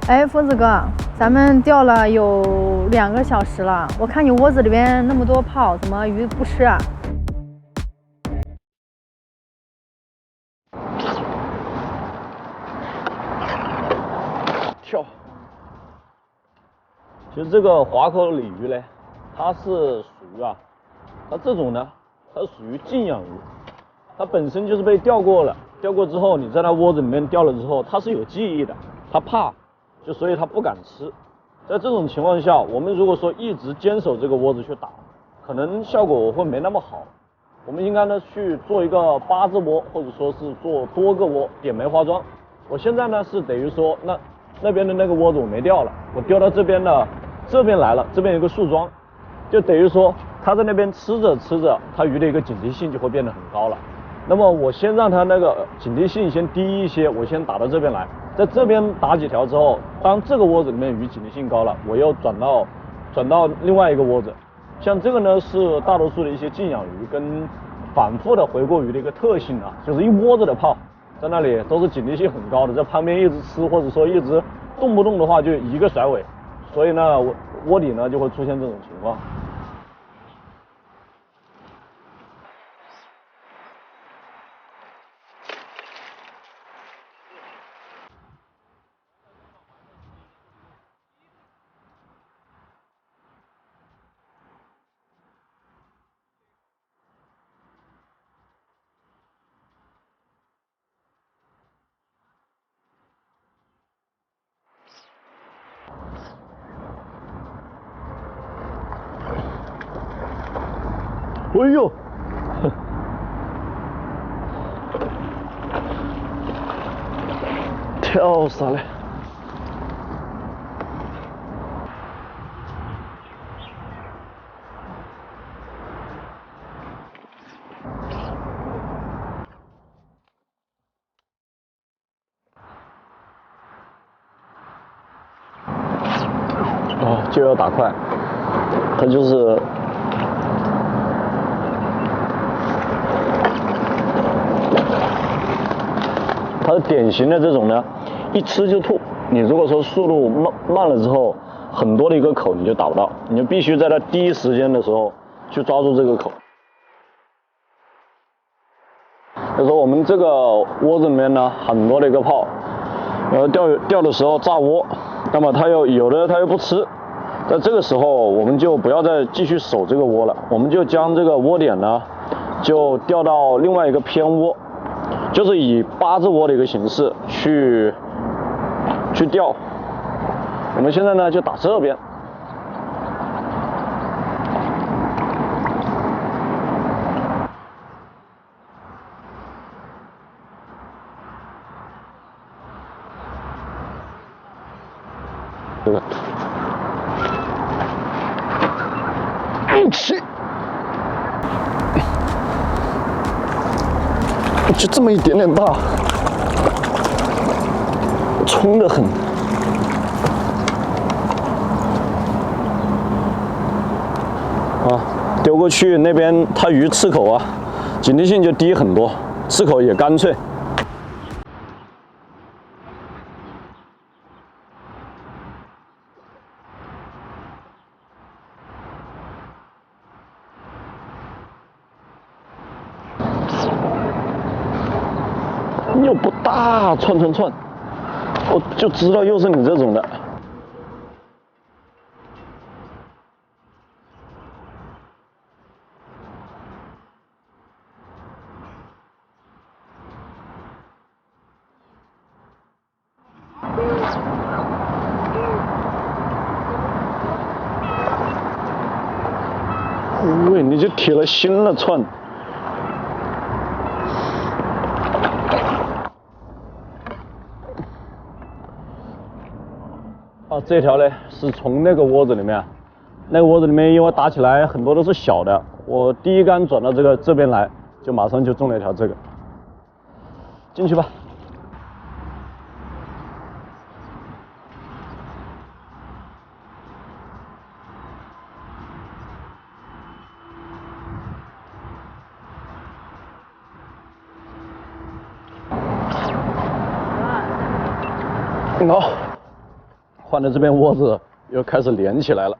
哎，疯子哥，咱们钓了有2个小时了，我看你窝子里边那么多泡，怎么鱼不吃啊？跳。其实这个华口鲤鱼呢，它是属于它这种呢，它属于静养鱼，它本身就是被钓过了，钓过之后你在它窝子里面钓了之后，它是有记忆的，它怕，所以它不敢吃。在这种情况下，我们如果说一直坚守这个窝子去打，可能效果会没那么好。我们应该呢去做一个8字窝，或者说是做多个窝，点梅花桩。我现在呢是等于说那边的那个窝子我没钓了，我钓到这边了，这边来了，这边有个树桩，就等于说它在那边吃着吃着，它鱼的一个警惕性就会变得很高了。那么我先让它那个警惕性先低一些，我先打到这边来，在这边打几条之后，当这个窝子里面鱼警惕性高了，我又转到另外一个窝子。像这个呢是大多数的一些静养鱼跟反复的回过鱼的一个特性就是一窝子的泡在那里都是警惕性很高的，在旁边一直吃或者说一直动不动的话就一个甩尾，所以呢窝底呢就会出现这种情况。哎呦，跳啥嘞？就要打快，它就是它是典型的这种呢，一吃就吐。你如果说速度慢了之后，很多的一个口你就打不到，你就必须在它第一时间的时候去抓住这个口。就说我们这个窝子里面呢，很多的一个泡，然后钓的时候炸窝，那么它有的它又不吃。在这个时候，我们就不要再继续守这个窝了，我们就将这个窝点呢，就调到另外一个偏窝，就是以8字窝的一个形式去钓。我们现在呢就打这边，这个。就这么一点点大，冲得很。丢过去那边它鱼刺口警惕性就低很多，刺口也干脆。又不大，窜，我就知道又是你这种的。喂，你就铁了心了窜。这条呢是从那个窝子里面，因为打起来很多都是小的，我第一竿转到这边来，就马上就中了一条这个，进去吧。好。换的这边窝子又开始连起来了。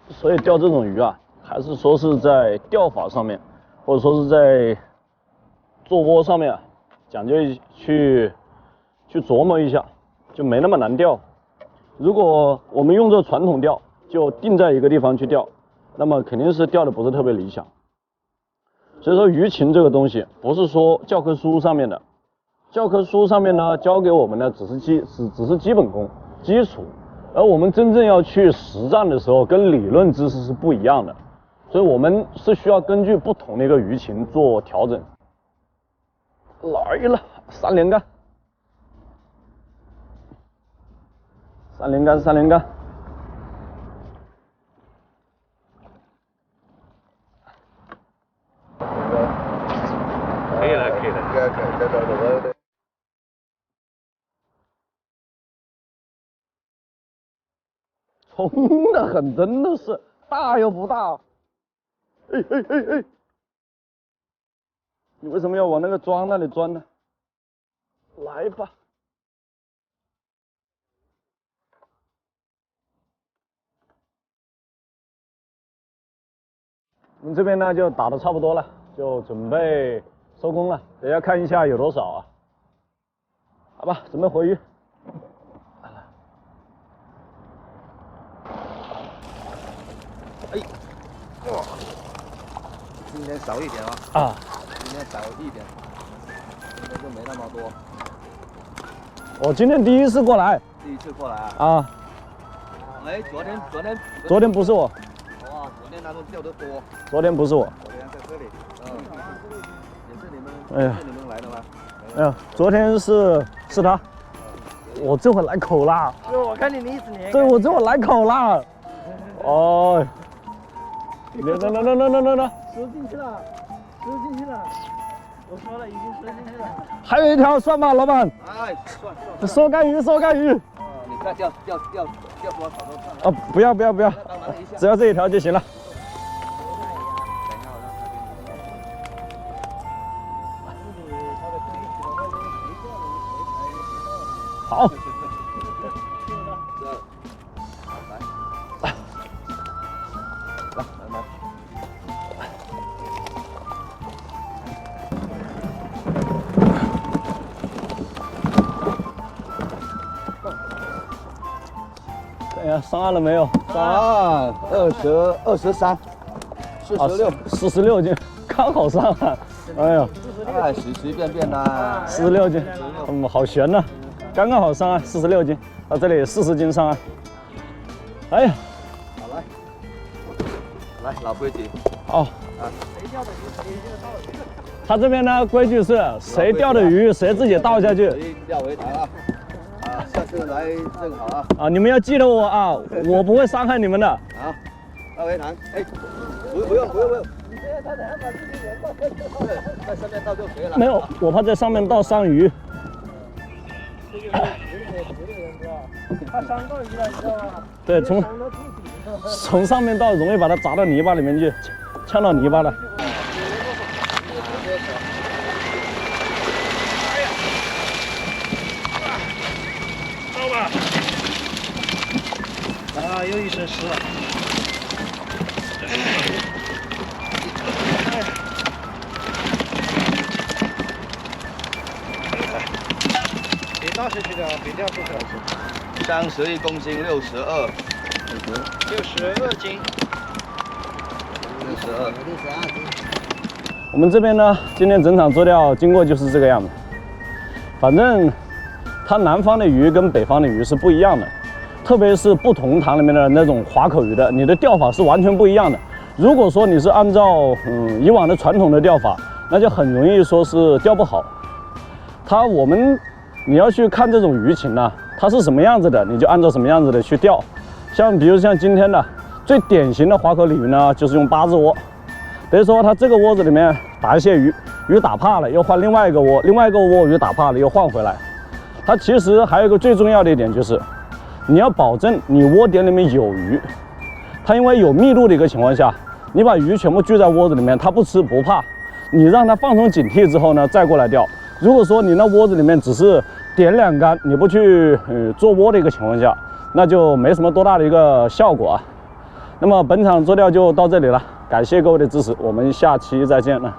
所以钓这种鱼啊，还是说是在钓法上面，或者说是在做窝上面啊，讲究去琢磨一下，就没那么难钓。如果我们用这传统钓，就定在一个地方去钓，那么肯定是钓的不是特别理想。所以说鱼情这个东西，不是说教科书上面的，教科书上面呢教给我们的只是基本功、基础。而我们真正要去实战的时候，跟理论知识是不一样的，所以我们是需要根据不同的一个鱼情做调整。来了，3连杆，3连杆，3连杆。可以了，可以了。冲的很，真的是大又不大。哎哎哎哎！你为什么要往那个桩那里钻呢？来吧。我们这边呢就打得差不多了，就准备收工了。等一下看一下有多少啊？好吧，准备回鱼。哎，哇，今天少一点啊。啊，今天少一点，今天就没那么多。我今天第一次过来。第一次过来啊？啊。哎，昨天不是我。哇，昨天他们钓得多。昨天不是我。昨天在这里。也是你们。哎呀。是你们来的吗？哎呀，昨天是他。我这会来口啦。就我看你一直连。对，我这会来口啦。哦。那，收进去了，收进去了。我说了，已经收进去了。还有一条，算吧，老板。哎，算。收干鱼，收干鱼。你再钓多少都算。啊，不要，只要这一条就行了。好。哎呀，上岸了没有？上岸23、46斤，刚好上岸。哎呀，哎，随便啦。46斤，好悬呐，刚刚好上岸，46斤，到这里40斤上岸。哎呀，好来，老规矩。好。啊。谁钓的鱼谁就倒鱼。他这边呢，规矩是谁钓的鱼谁自己倒下去。谁钓回台啊？啊，下次来正好啊！啊，你们要记得我啊，我不会伤害你们的。好，倒回塘。哎，不用。你这样他等下把自己人倒下去。对，在上面倒就可以了。没有，我怕在上面倒伤鱼。这个人知道，他伤到鱼了，你知道吗？对，从上面倒容易把它砸到泥巴里面去，呛到泥巴了。啊，又一身湿了。别倒下去的，别掉出去了。31公斤，62斤。62斤。我们这边呢，今天整场做钓经过就是这个样子。反正它南方的鱼跟北方的鱼是不一样的。特别是不同塘里面的那种滑口鱼的，你的钓法是完全不一样的。如果说你是按照以往的传统的钓法，那就很容易说是钓不好。你要去看这种鱼情呢，它是什么样子的，你就按照什么样子的去钓。比如像今天的最典型的滑口鲤鱼呢，就是用8字窝，等于说它这个窝子里面打一些鱼，鱼打怕了又换另外一个窝，另外一个窝鱼打怕了又换回来。它其实还有一个最重要的一点就是。你要保证你窝点里面有鱼，它因为有密度的一个情况下，你把鱼全部聚在窝子里面，它不吃不怕。你让它放松警惕之后呢，再过来钓。如果说你那窝子里面只是点2杆，你不去做窝的一个情况下，那就没什么多大的一个效果啊。那么本场做钓就到这里了，感谢各位的支持，我们下期再见了。